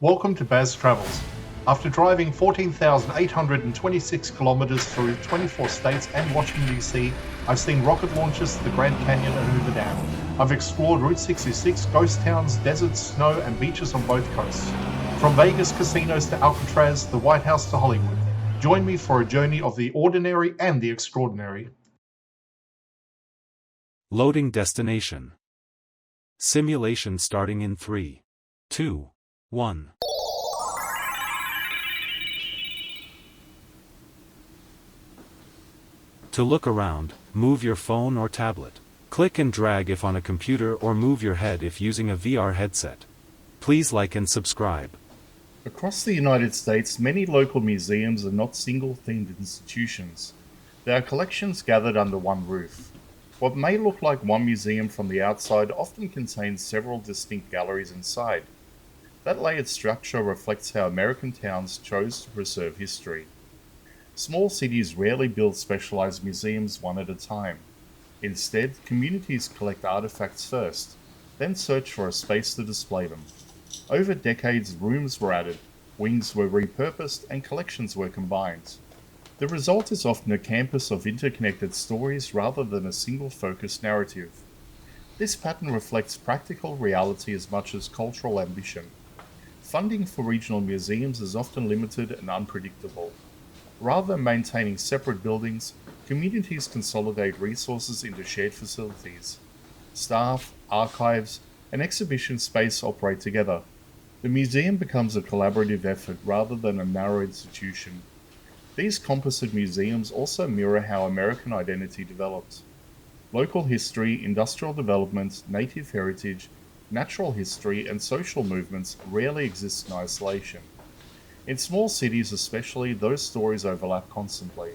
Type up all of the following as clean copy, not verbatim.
Welcome to Baz Travels. After driving 14,826 kilometers through 24 states and Washington, D.C., I've seen rocket launches to the Grand Canyon and Hoover Dam. I've explored Route 66, ghost towns, deserts, snow, and beaches on both coasts. From Vegas casinos to Alcatraz, the White House to Hollywood. Join me for a journey of the ordinary and the extraordinary. Loading destination. Simulation starting in 3, 2, 1. To look around, move your phone or tablet. Click and drag if on a computer or move your head if using a VR headset. Please like and subscribe. Across the United States, many local museums are not single-themed institutions. They are collections gathered under one roof. What may look like one museum from the outside often contains several distinct galleries inside. That layered structure reflects how American towns chose to preserve history. Small cities rarely build specialized museums one at a time. Instead, communities collect artifacts first, then search for a space to display them. Over decades, rooms were added, wings were repurposed, and collections were combined. The result is often a campus of interconnected stories rather than a single focused narrative. This pattern reflects practical reality as much as cultural ambition. Funding for regional museums is often limited and unpredictable. Rather than maintaining separate buildings, communities consolidate resources into shared facilities. Staff, archives, and exhibition space operate together. The museum becomes a collaborative effort rather than a narrow institution. These composite museums also mirror how American identity developed. Local history, industrial development, native heritage, natural history, and social movements rarely exist in isolation. In small cities especially, those stories overlap constantly.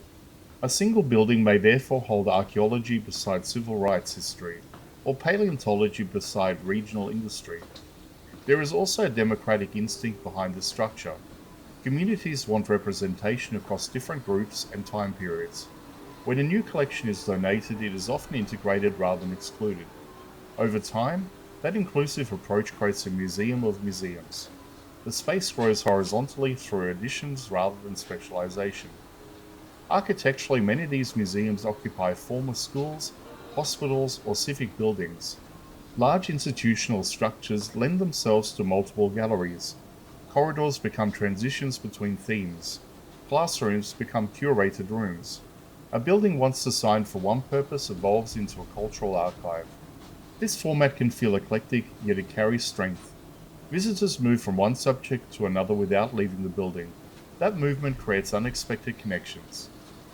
A single building may therefore hold archaeology beside civil rights history, or paleontology beside regional industry. There is also a democratic instinct behind this structure. Communities want representation across different groups and time periods. When a new collection is donated, it is often integrated rather than excluded. Over time, that inclusive approach creates a museum of museums. The space grows horizontally through additions rather than specialization. Architecturally, many of these museums occupy former schools, hospitals, or civic buildings. Large institutional structures lend themselves to multiple galleries. Corridors become transitions between themes. Classrooms become curated rooms. A building once designed for one purpose evolves into a cultural archive. This format can feel eclectic, yet it carries strength. Visitors move from one subject to another without leaving the building. That movement creates unexpected connections.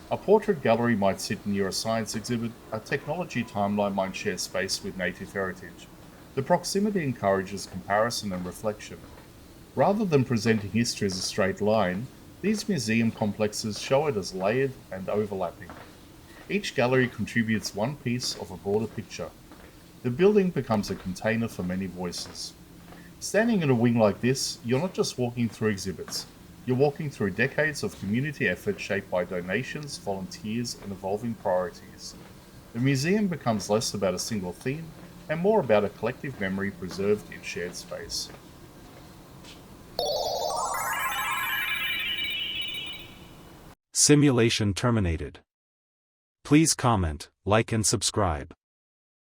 A portrait gallery might sit near a science exhibit, a technology timeline might share space with native heritage. The proximity encourages comparison and reflection. Rather than presenting history as a straight line, these museum complexes show it as layered and overlapping. Each gallery contributes one piece of a broader picture. The building becomes a container for many voices. Standing in a wing like this, you're not just walking through exhibits. You're walking through decades of community effort shaped by donations, volunteers, and evolving priorities. The museum becomes less about a single theme and more about a collective memory preserved in shared space. Simulation terminated. Please comment, like and subscribe.